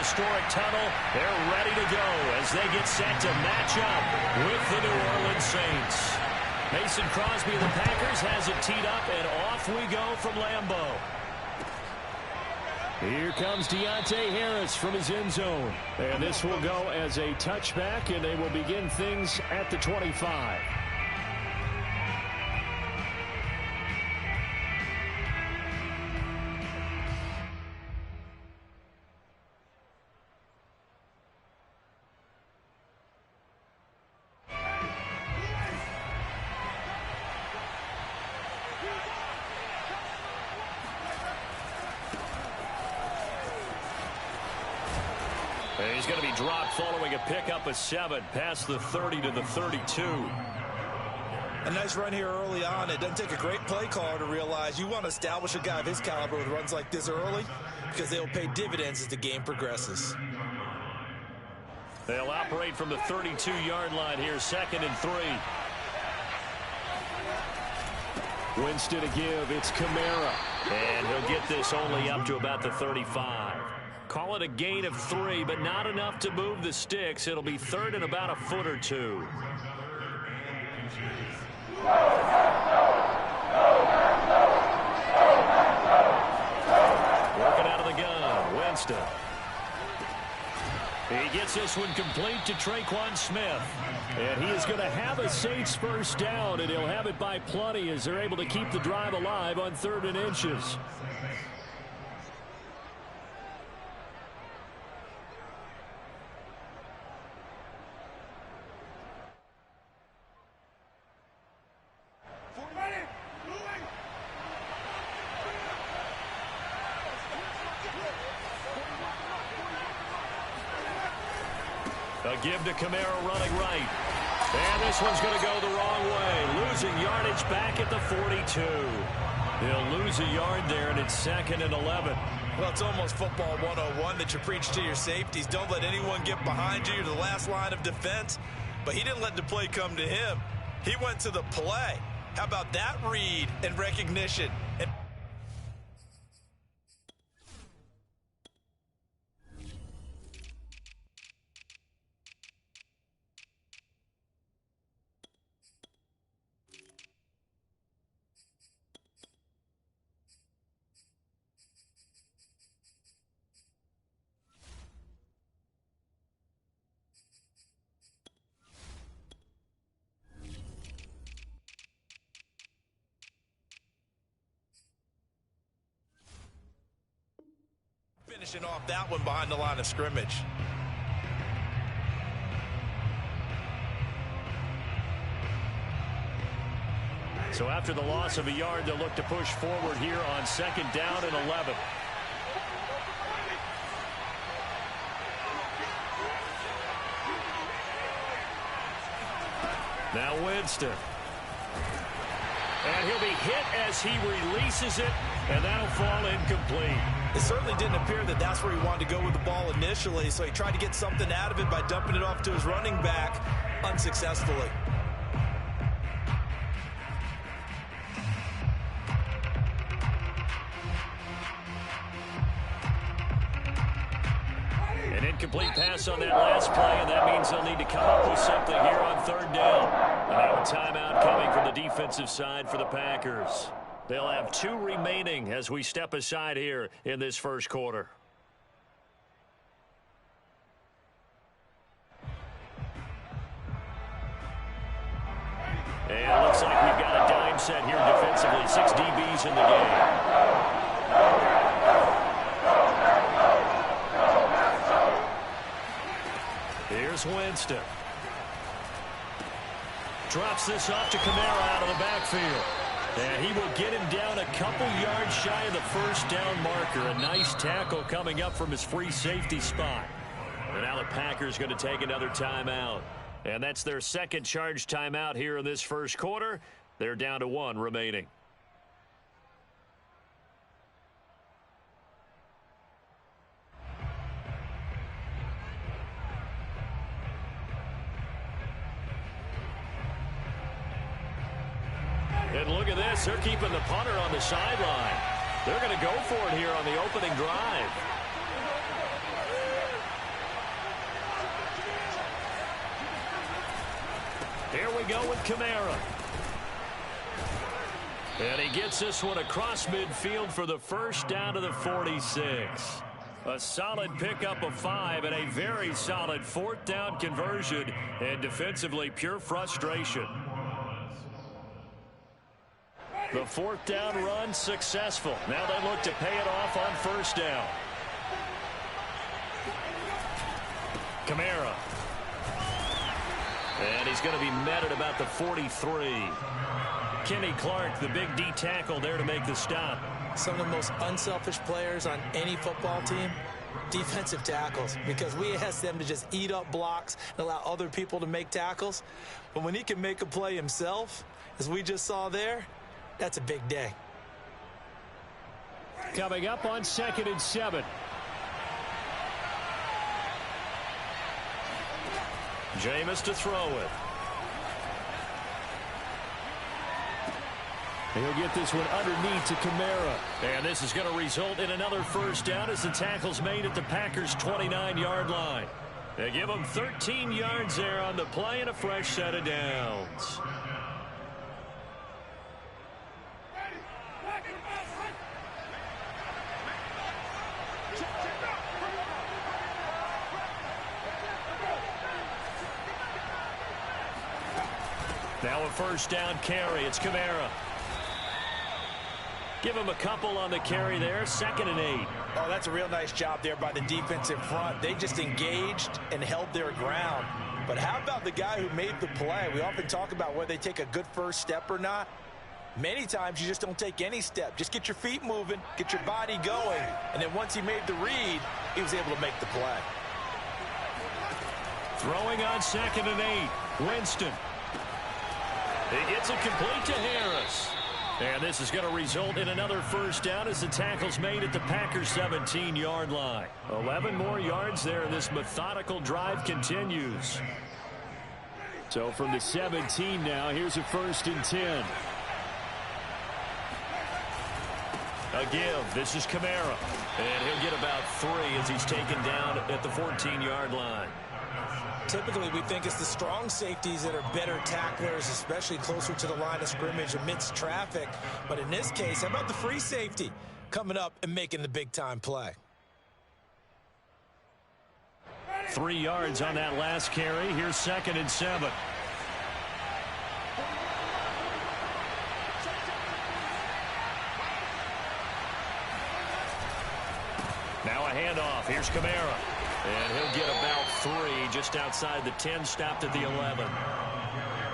historic tunnel. They're ready to go as they get set to match up with the New Orleans Saints. Mason Crosby of the Packers has it teed up, and off we go from Lambeau. Here comes Deontay Harris from his end zone. And this will go as a touchback, and they will begin things at the 25. He's going to be dropped following a pickup of 7 past the 30 to the 32. A nice run here early on. It doesn't take a great play caller to realize you want to establish a guy of his caliber with runs like this early because they will pay dividends as the game progresses. They'll operate from the 32-yard line here, 2nd and 3. Winston to give. It's Kamara. And he'll get this only up to about the 35. Call it a gain of 3, but not enough to move the sticks. It'll be 3rd and about a foot or 2. Working out of the gun, Winston. He gets this one complete to Tre'Quan Smith. And he is going to have a Saints first down, and he'll have it by plenty as they're able to keep the drive alive on 3rd and inches. A give to Kamara running right. And this one's going to go the wrong way. Losing yardage back at the 42. They'll lose a yard there, and it's 2nd and 11. Well, it's almost football 101 that you preach to your safeties. Don't let anyone get behind you. You're the last line of defense. But he didn't let the play come to him. He went to the play. How about that read and recognition? And finishing off that one behind the line of scrimmage. So after the loss of a yard, they'll look to push forward here on 2nd down and 11. Now Winston. And he'll be hit as he releases it, and that'll fall incomplete. It certainly didn't appear that that's where he wanted to go with the ball initially, so he tried to get something out of it by dumping it off to his running back unsuccessfully. An incomplete pass on that last play, and that means they'll need to come up with something here on 3rd down. And now a timeout coming from the defensive side for the Packers. They'll have 2 remaining as we step aside here in this first quarter. And it looks like we've got a dime set here defensively. 6 DBs in the game. Here's Winston. Drops this off to Kamara out of the backfield. And he will get him down a couple yards shy of the first down marker. A nice tackle coming up from his free safety spot. And now the Packers going to take another timeout. And that's their 2nd charge timeout here in this first quarter. They're down to 1 remaining. And look at this. They're keeping the punter on the sideline. They're going to go for it here on the opening drive. Here we go with Kamara. And he gets this one across midfield for the first down to the 46. A solid pickup of 5 and a very solid 4th down conversion, and defensively pure frustration. The 4th down run successful. Now they look to pay it off on 1st down. Kamara. And he's going to be met at about the 43. Kenny Clark, the big D tackle there to make the stop. Some of the most unselfish players on any football team, defensive tackles, because we ask them to just eat up blocks and allow other people to make tackles. But when he can make a play himself, as we just saw there, that's a big day. Coming up on 2nd and 7. Jameis to throw it. He'll get this one underneath to Kamara. And this is going to result in another 1st down as the tackle's made at the Packers' 29-yard line. They give them 13 yards there on the play and a fresh set of downs. Now a 1st down carry. It's Kamara. Give him a couple on the carry there. 2nd and 8. Oh, that's a real nice job there by the defensive front. They just engaged and held their ground. But how about the guy who made the play? We often talk about whether they take a good first step or not. Many times you just don't take any step. Just get your feet moving, get your body going, and then once he made the read, he was able to make the play. Throwing on 2nd and 8. Winston. He gets it complete to Harris. And this is going to result in another 1st down as the tackle's made at the Packers' 17-yard line. 11 more yards there, and this methodical drive continues. So from the 17 now, here's a 1st and 10. A give. This is Kamara. And he'll get about 3 as he's taken down at the 14-yard line. Typically, we think it's the strong safeties that are better tacklers, especially closer to the line of scrimmage amidst traffic. But in this case, how about the free safety coming up and making the big-time play? 3 yards on that last carry. Here's 2nd and 7. Now a handoff. Here's Kamara. And he'll get about 3 just outside the 10, stopped at the 11.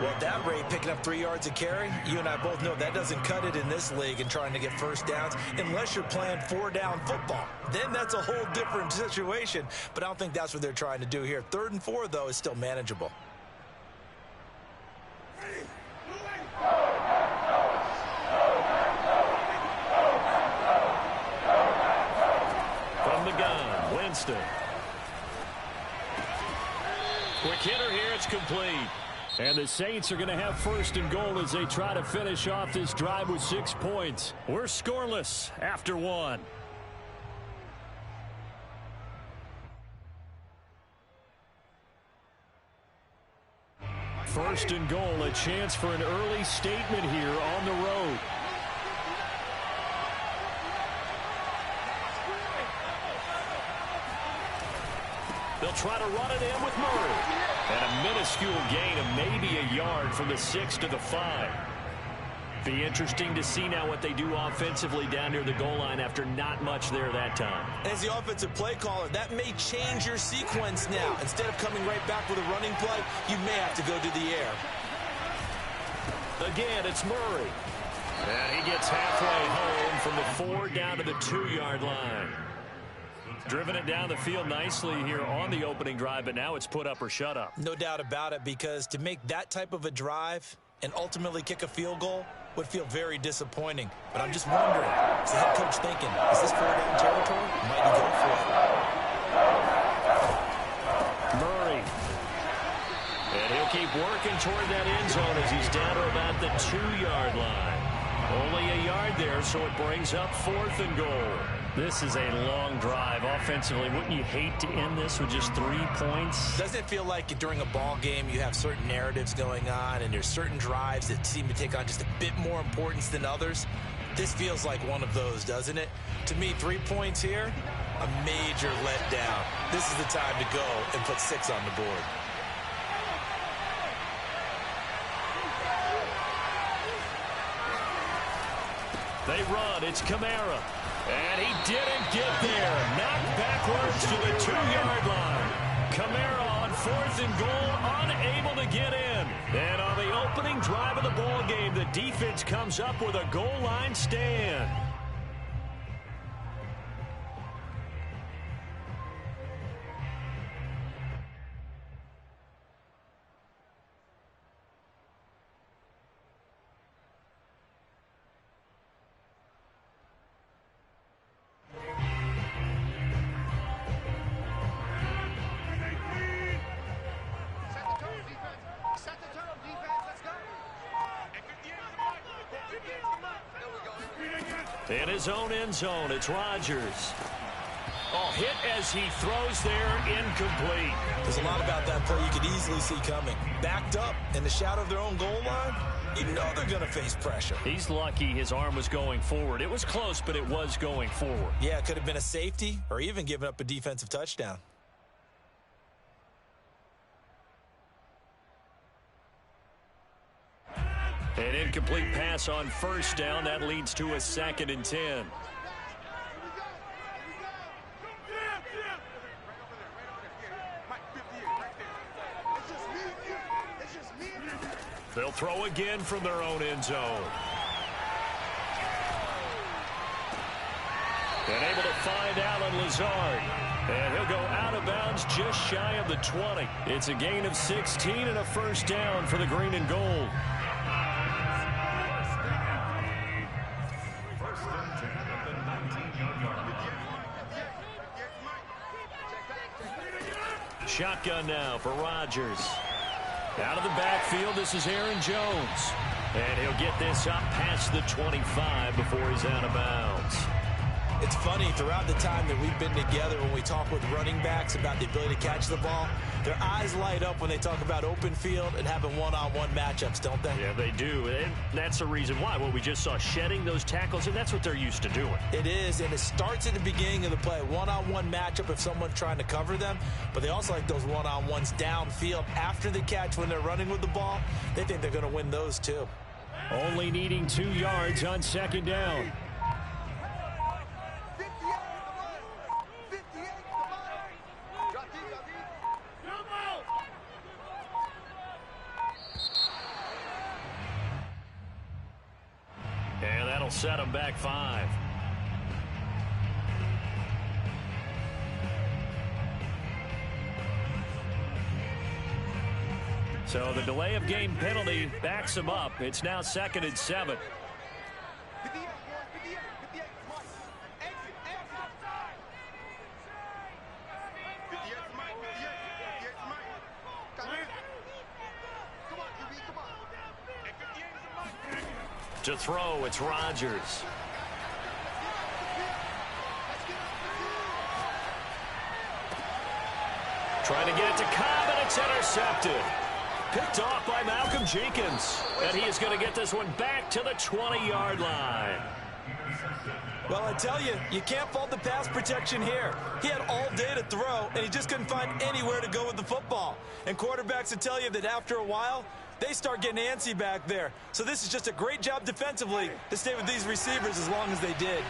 Well, at that rate, picking up 3 yards a carry, you and I both know that doesn't cut it in this league and trying to get 1st downs unless you're playing 4-down football. Then that's a whole different situation, but I don't think that's what they're trying to do here. 3rd and 4, though, is still manageable. From the gun, Winston. Quick hitter here, it's complete. And the Saints are going to have 1st and goal as they try to finish off this drive with 6 points. We're scoreless after 1. First and goal, a chance for an early statement here on the road. They'll try to run it in with Murray. And a minuscule gain of maybe a yard from the 6 to the 5. Be interesting to see now what they do offensively down near the goal line after not much there that time. As the offensive play caller, that may change your sequence now. Instead of coming right back with a running play, you may have to go to the air. Again, it's Murray. And he gets halfway home from the 4 down to the 2-yard line. Driven it down the field nicely here on the opening drive, but now it's put up or shut up. No doubt about it, because to make that type of a drive and ultimately kick a field goal would feel very disappointing. But I'm just wondering, is the head coach thinking, is this 4-down territory? Might he go for it? Murray. And he'll keep working toward that end zone as he's down to about the 2-yard line. Only a yard there, so it brings up 4th and goal. This is a long drive. Offensively, wouldn't you hate to end this with just 3 points? Doesn't it feel like during a ball game you have certain narratives going on and there's certain drives that seem to take on just a bit more importance than others? This feels like one of those, doesn't it? To me, 3 points here, a major letdown. This is the time to go and put 6 on the board. They run. It's Kamara. And he didn't get there. Knocked backwards to the 2-yard line. Kamara on 4th and goal, unable to get in. And on the opening drive of the ball game, the defense comes up with a goal line stand. In his own end zone, it's Rodgers. Oh, hit as he throws there, incomplete. There's a lot about that play you could easily see coming. Backed up in the shadow of their own goal line, you know they're going to face pressure. He's lucky his arm was going forward. It was close, but it was going forward. Yeah, it could have been a safety or even given up a defensive touchdown. An incomplete pass on 1st down. That leads to a 2nd and 10. They'll throw again from their own end zone. And able to find Allen Lazard. And he'll go out of bounds just shy of the 20. It's a gain of 16 and a 1st down for the green and gold. Shotgun now for Rodgers. Out of the backfield, this is Aaron Jones. And he'll get this up past the 25 before he's out of bounds. It's funny, throughout the time that we've been together, when we talk with running backs about the ability to catch the ball, their eyes light up when they talk about open field and having one-on-one matchups, don't they? Yeah, they do. And that's the reason why. Well, we just saw shedding those tackles, and that's what they're used to doing. It is, and it starts at the beginning of the play. One-on-one matchup if someone's trying to cover them, but they also like those one-on-ones downfield after the catch when they're running with the ball. They think they're going to win those, too. Only needing 2 yards on 2nd down. And that'll set them back 5. So the delay of game penalty backs them up. It's now 2nd and 7. To throw, it's Rodgers. Trying to get it to Cobb, and it's intercepted. Picked off by Malcolm Jenkins. And he is going to get this one back to the 20-yard line. Well, I tell you, you can't fault the pass protection here. He had all day to throw, and he just couldn't find anywhere to go with the football. And quarterbacks will tell you that after a while, they start getting antsy back there. So this is just a great job defensively to stay with these receivers as long as they did.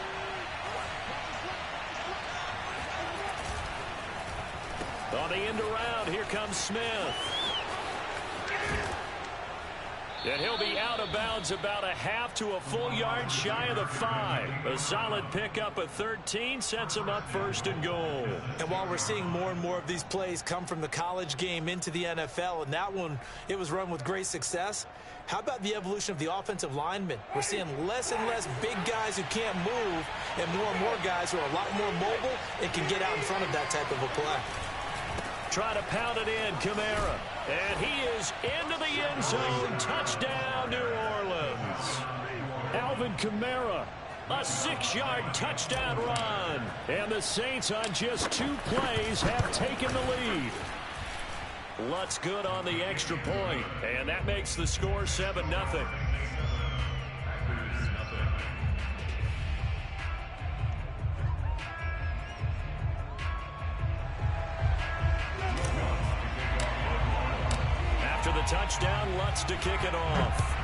On the end around, here comes Smith. And he'll be out of bounds about a half to a full yard shy of the 5. A solid pickup of 13 sets him up 1st and goal. And while we're seeing more and more of these plays come from the college game into the NFL, and that one, it was run with great success, how about the evolution of the offensive linemen? We're seeing less and less big guys who can't move and more guys who are a lot more mobile and can get out in front of that type of a play. Try to pound it in, Kamara. And he is into the end zone. Touchdown, New Orleans. Alvin Kamara A 6-yard touchdown run. And the Saints on just 2 plays have taken the lead. Lutz good on the extra point. And that makes the score 7-0. After the touchdown, Lutz to kick it off.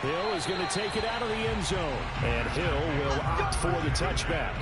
Hill is going to take it out of the end zone. And Hill will opt for the touchback.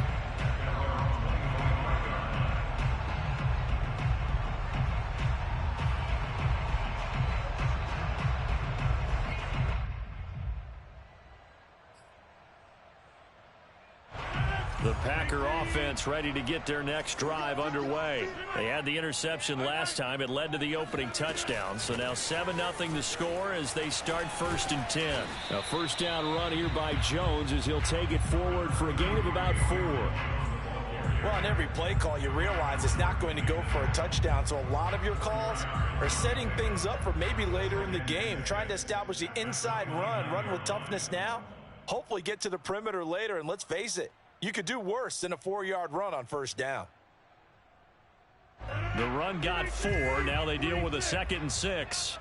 The Packer offense ready to get their next drive underway. They had the interception last time. It led to the opening touchdown. So now 7-0 the score as they start 1st and 10. A first down run here by Jones as he'll take it forward for a gain of about 4. Well, on every play call, you realize it's not going to go for a touchdown. So a lot of your calls are setting things up for maybe later in the game, trying to establish the inside run with toughness now, hopefully get to the perimeter later. And let's face it, you could do worse than a 4-yard run on first down. The run got 4. Now they deal with a 2nd and 6.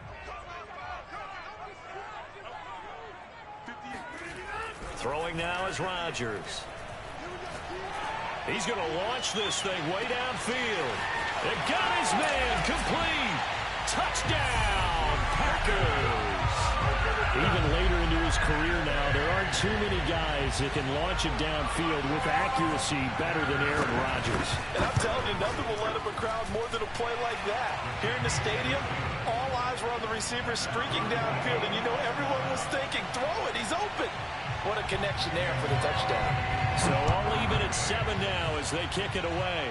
Throwing now is Rodgers. He's going to launch this thing way downfield. It got his man complete. Touchdown, Packers. Even later into his career now, there aren't too many guys that can launch it downfield with accuracy better than Aaron Rodgers. And I'm telling you, nothing will let up a crowd more than a play like that. Here in the stadium, all eyes were on the receiver streaking downfield, and you know everyone was thinking, throw it, he's open. What a connection there for the touchdown. So all even at 7 now as they kick it away.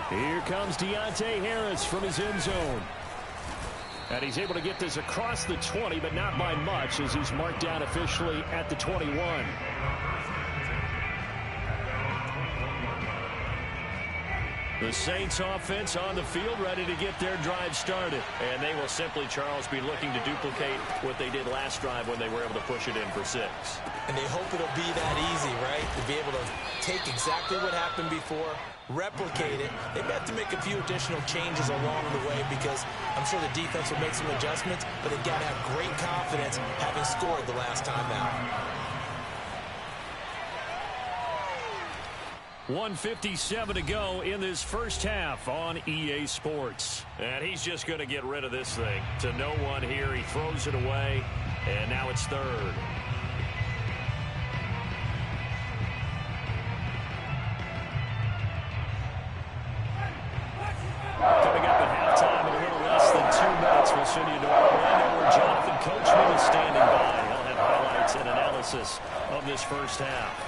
Here comes Deontay Harris from his end zone. And he's able to get this across the 20, but not by much as he's marked down officially at the 21. The Saints offense on the field ready to get their drive started. And they will simply, Charles, be looking to duplicate what they did last drive when they were able to push it in for 6. And they hope it'll be that easy, right? To be able to take exactly what happened before, replicate it. They may have to make a few additional changes along the way because I'm sure the defense will make some adjustments, but they've got to have great confidence having scored the last time out. 1:57 to go in this first half on EA Sports. And he's just going to get rid of this thing. To no one here. He throws it away, and now it's 3rd. Coming up at halftime in a little less than 2 minutes, we'll send you to Orlando where Jonathan Coachman is standing by. He'll have highlights and analysis of this first half.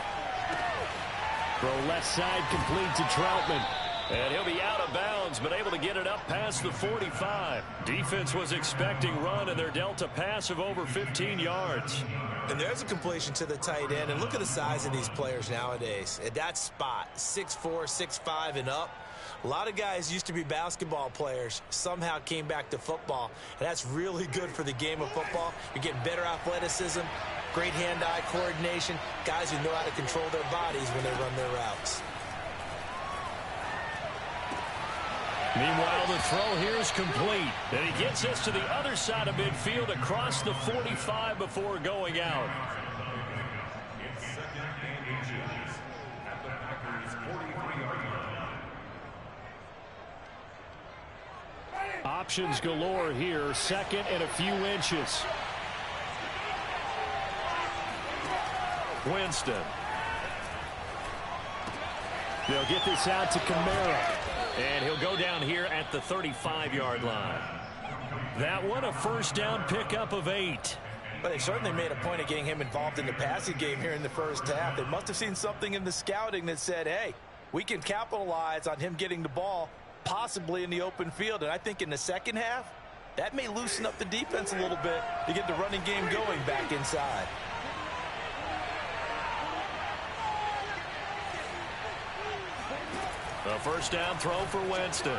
Throw left side complete to Troutman. And he'll be out of bounds, but able to get it up past the 45. Defense was expecting run, and they're dealt a pass of over 15 yards. And there's a completion to the tight end. And look at the size of these players nowadays. At that spot, 6'4", 6'5", and up. A lot of guys used to be basketball players, somehow came back to football. And that's really good for the game of football. You're getting better athleticism, great hand-eye coordination, guys who know how to control their bodies when they run their routes. Meanwhile, the throw here is complete. And he gets us to the other side of midfield across the 45 before going out. Options galore here. 2nd and a few inches. Winston. They'll get this out to Kamara. And he'll go down here at the 35-yard line. That one, a first down pickup of 8. But they certainly made a point of getting him involved in the passing game here in the first half. They must have seen something in the scouting that said, hey, we can capitalize on him getting the ball possibly in the open field. And I think in the second half, that may loosen up the defense a little bit to get the running game going back inside. A first down throw for Winston.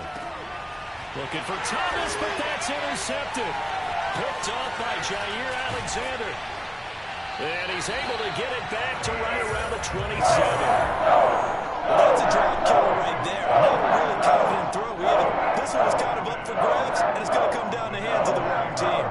Looking for Thomas, but that's intercepted. Picked off by Jair Alexander. And he's able to get it back to right around the 27. Well, that's a drop killer right there. Not a really confident throw either. This one was kind of up for grabs, and it's going to come down the hands of the wrong team.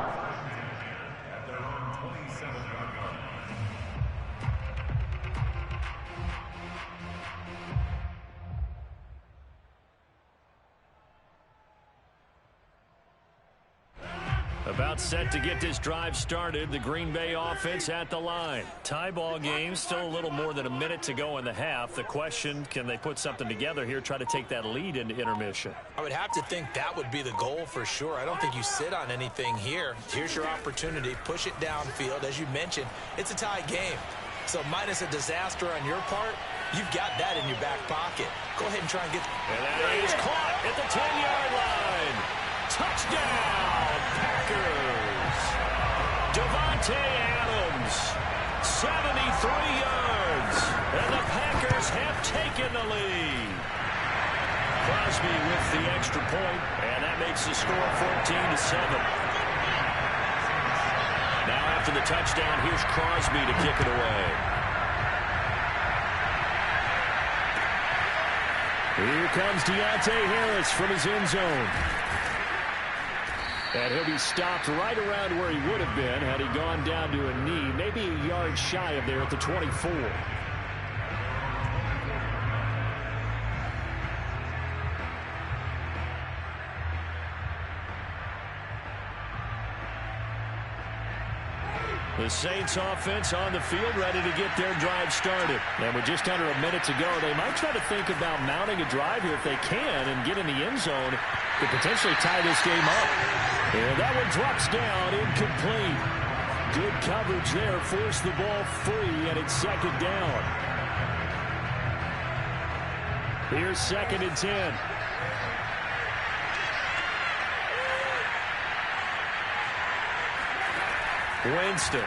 About set to get this drive started. The Green Bay offense at the line. Tie ball game. Still a little more than a minute to go in the half. The question, can they put something together here, try to take that lead into intermission? I would have to think that would be the goal for sure. I don't think you sit on anything here. Here's your opportunity. Push it downfield. As you mentioned, it's a tie game. So minus a disaster on your part, you've got that in your back pocket. Go ahead and try and get... And that is caught at the 10-yard line. Touchdown, Packers. Davante Adams, 73 yards. And the Packers have taken the lead. Crosby with the extra point, and that makes the score 14-7. Now after the touchdown, here's Crosby to kick it away. Here comes Deontay Harris from his end zone. And he'll be stopped right around where he would have been had he gone down to a knee, maybe a yard shy of there at the 24. The Saints offense on the field ready to get their drive started. And with just under a minute to go, they might try to think about mounting a drive here if they can and get in the end zone to potentially tie this game up. And that one drops down, incomplete. Good coverage there, forced the ball free, and it's second down. Here's 2nd and 10. Winston.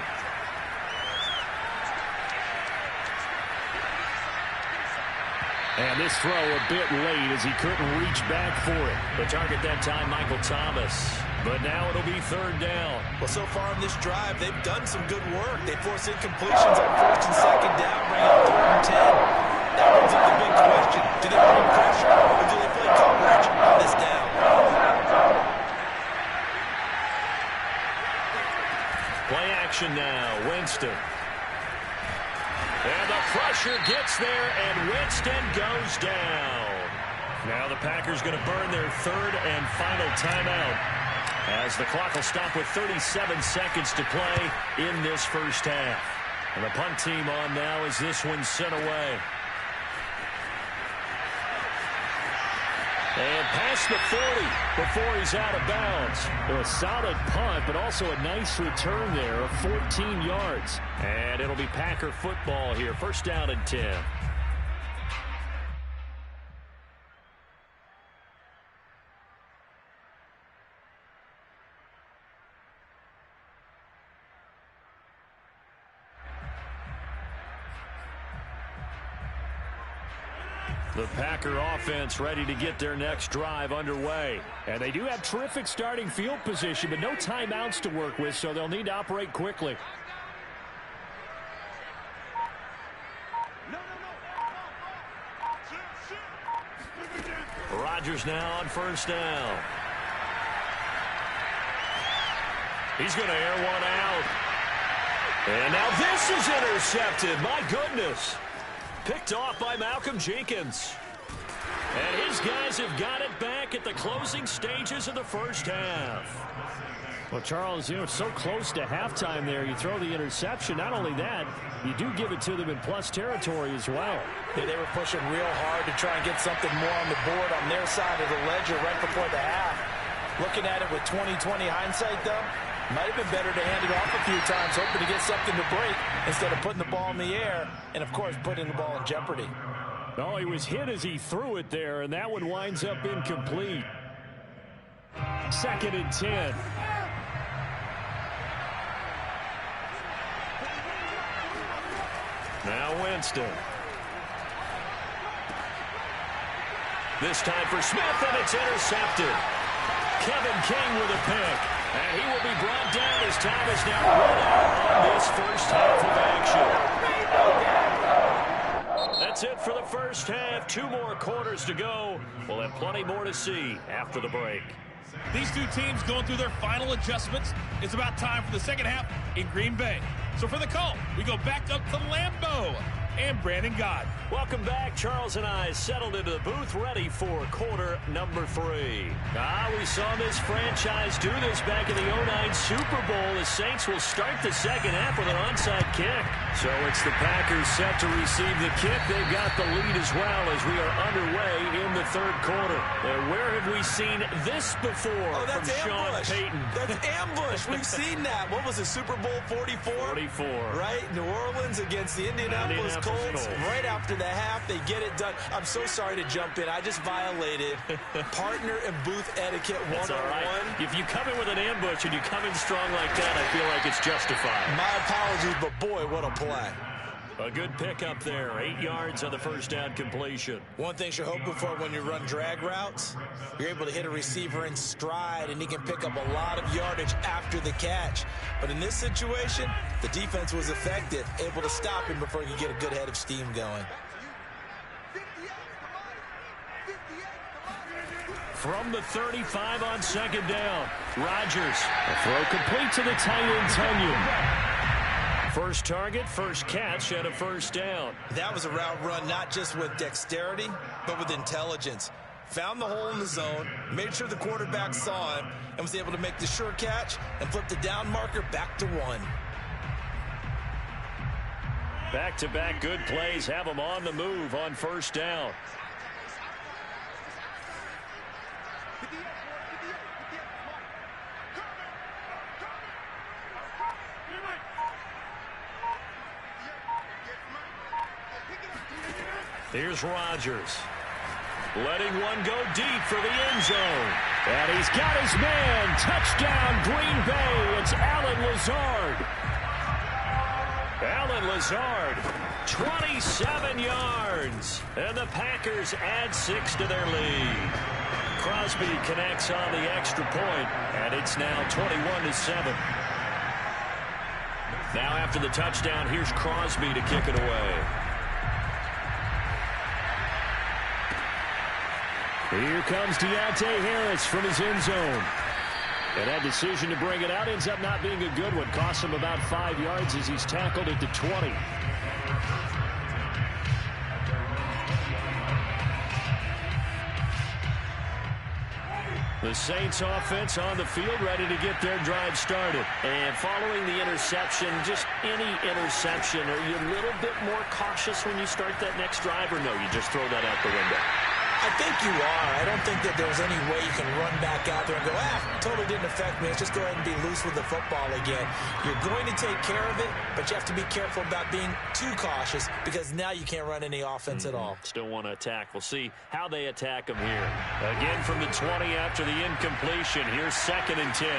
And this throw a bit late as he couldn't reach back for it. The target that time, Michael Thomas. But now it'll be 3rd down. Well, so far in this drive, they've done some good work. They force incompletions on 1st and 2nd down, bring up 3rd and 10. That brings up the big question. Do they bring pressure or do they play coverage on this down? Play action now, Winston. And the pressure gets there, and Winston goes down. Now the Packers going to burn their 3rd and final timeout as the clock will stop with 37 seconds to play in this first half. And the punt team on now as this one's sent away. And past the 40 before he's out of bounds. A solid punt, but also a nice return there of 14 yards. And it'll be Packer football here. 1st down and 10. The Packer offense ready to get their next drive underway. And they do have terrific starting field position, but no timeouts to work with, so they'll need to operate quickly. Rodgers now on 1st down. He's going to air one out. And now this is intercepted. My goodness. Picked off by Malcolm Jenkins. And his guys have got it back at the closing stages of the first half. Well, Charles, you know, so close to halftime there. You throw the interception. Not only that, you do give it to them in plus territory as well. Yeah, they were pushing real hard to try and get something more on the board on their side of the ledger right before the half. Looking at it with 20/20 hindsight, though, might have been better to hand it off a few times, hoping to get something to break instead of putting the ball in the air and, of course, putting the ball in jeopardy. No, he was hit as he threw it there, and that one winds up incomplete. 2nd and 10. Now Winston. This time for Smith, and it's intercepted. Kevin King with a pick. And he will be brought down as time is now run out on this first half of action. That's it for the first half. 2 more quarters to go. We'll have plenty more to see after the break. These two teams going through their final adjustments. It's about time for the second half in Green Bay. So for the call, we go back up to Lambeau and Brandon Gaudin. Welcome back. Charles and I settled into the booth, ready for quarter number 3. We saw this franchise do this back in the 2009 Super Bowl. The Saints will start the second half with an onside kick. So it's the Packers set to receive the kick. They've got the lead as well as we are underway in the third quarter. And where have we seen this before from Sean Payton? That's ambush. We've seen that. What was it, Super Bowl 44? 44. Right? New Orleans against the Indianapolis Colts. Right after the half, they get it done. I'm so sorry to jump in. I just violated partner and booth etiquette 101. Right. If you come in with an ambush and you come in strong like that, I feel like it's justified. My apologies, but boy, what a play. A good pickup there. 8 yards on the first down completion. One thing you're hoping for when you run drag routes, you're able to hit a receiver in stride, and he can pick up a lot of yardage after the catch. But in this situation, the defense was effective, able to stop him before he could get a good head of steam going. From the 35 on second down, Rodgers. A throw complete to the tight end, Tunyon. First target, first catch, and a first down. That was a route run not just with dexterity, but with intelligence. Found the hole in the zone, made sure the quarterback saw him, and was able to make the sure catch and flip the down marker back to 1. Back-to-back good plays have them on the move on first down. Here's Rodgers. Letting one go deep for the end zone. And he's got his man. Touchdown, Green Bay. It's Allen Lazard. Allen Lazard, 27 yards. And the Packers add 6 to their lead. Crosby connects on the extra point, and it's now 21-7. Now after the touchdown, here's Crosby to kick it away. Here comes Deontay Harris from his end zone. And that decision to bring it out ends up not being a good one. Costs him about 5 yards as he's tackled at the 20. The Saints offense on the field, ready to get their drive started. And following the interception, just any interception, are you a little bit more cautious when you start that next drive, or no, you just throw that out the window? I think you are. I don't think that there's any way you can run back out there and go, totally didn't affect me. Let's just go ahead and be loose with the football again. You're going to take care of it, but you have to be careful about being too cautious because now you can't run any offense at all. Still want to attack. We'll see how they attack them here. Again from the 20 after the incompletion. Here's 2nd and 10.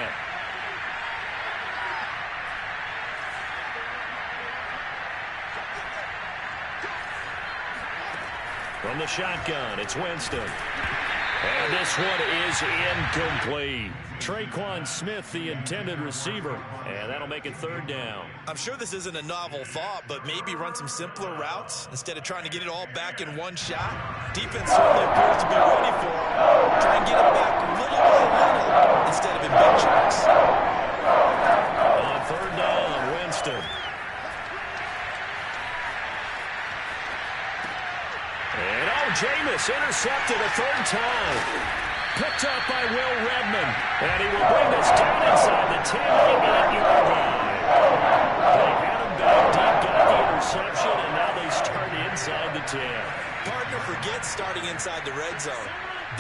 From the shotgun, it's Winston. And this one is incomplete. Traquan Smith, the intended receiver. And that'll make it 3rd down. I'm sure this isn't a novel thought, but maybe run some simpler routes instead of trying to get it all back in one shot. Defense certainly appears to be ready for it. Try and get it back little by little instead of in big chunks. On 3rd down, Winston. Jameis intercepted a 3rd time. Picked up by Will Redmond. And he will bring this down inside the 10, 8-yard line. They had him back deep, got the interception, and now they start inside the 10. Partner forgets starting inside the red zone.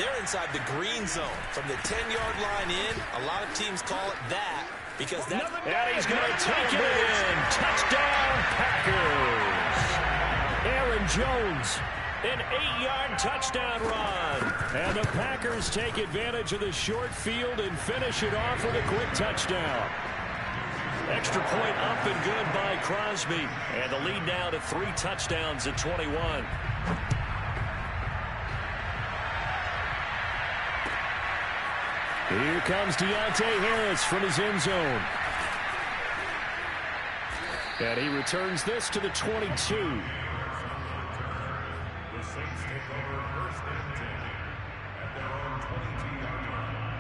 They're inside the green zone. From the 10-yard line in, a lot of teams call it that because that's... And he's going to take it in. Touchdown, Packers. Aaron Jones. An 8-yard touchdown run. And the Packers take advantage of the short field and finish it off with a quick touchdown. Extra point up and good by Crosby. And the lead now to 3 touchdowns at 21. Here comes Deontay Harris from his end zone. And he returns this to the 22. The Saints take over 1st and 10 at their own 22-yard line.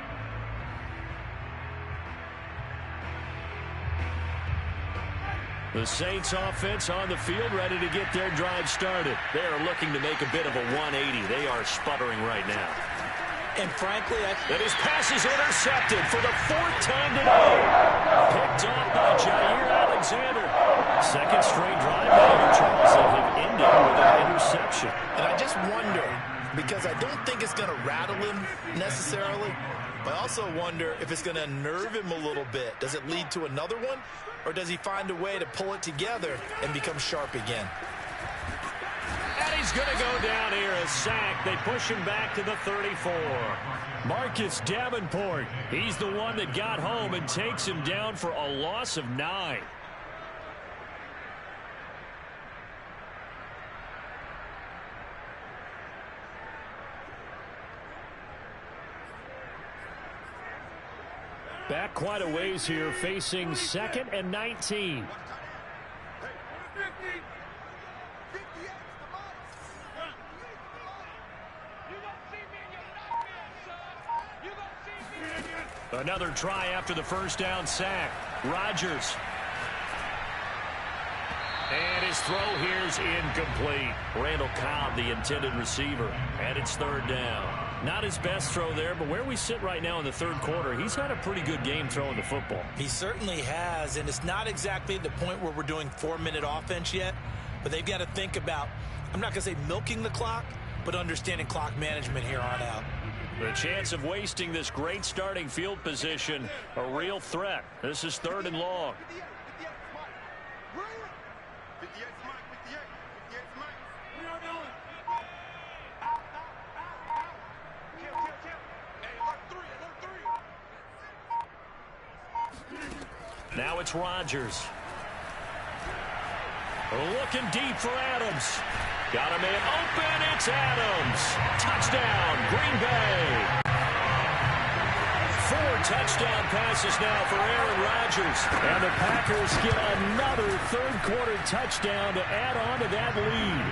The Saints offense on the field, ready to get their drive started. They are looking to make a bit of a 180. They are sputtering right now. And frankly, that his pass is intercepted for the 4th time today. Picked off by Jair Alexander. Second straight drive now, Charles, that have ended with an interception. And I just wonder, because I don't think it's going to rattle him necessarily, but I also wonder if it's going to unnerve him a little bit. Does it lead to another one, or does he find a way to pull it together and become sharp again? And he's going to go down here, a sack. They push him back to the 34. Marcus Davenport, he's the one that got home and takes him down for a loss of 9. Back quite a ways here, facing 2nd and 19. Another try after the first down sack. Rodgers. And his throw here's incomplete. Randall Cobb, the intended receiver. And it's 3rd down. Not his best throw there, but where we sit right now in the 3rd quarter, he's had a pretty good game throwing the football. He certainly has, and it's not exactly the point where we're doing 4-minute offense yet, but they've got to think about, I'm not going to say milking the clock, but understanding clock management here on out. The chance of wasting this great starting field position, a real threat. This is 3rd and long. Now it's Rodgers. Looking deep for Adams. Got a man open. It's Adams. Touchdown, Green Bay. 4 touchdown passes now for Aaron Rodgers. And the Packers get another 3rd quarter touchdown to add on to that lead.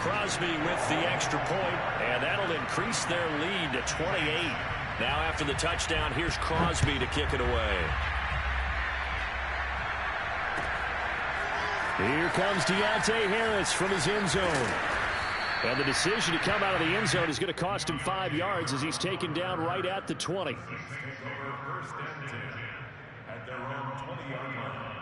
Crosby with the extra point, and that'll increase their lead to 28. Now after the touchdown, here's Crosby to kick it away. Here comes Deontay Harris from his end zone. And the decision to come out of the end zone is going to cost him 5 yards as he's taken down right at the 20. Take over 1st and 10 at their own 20-yard line.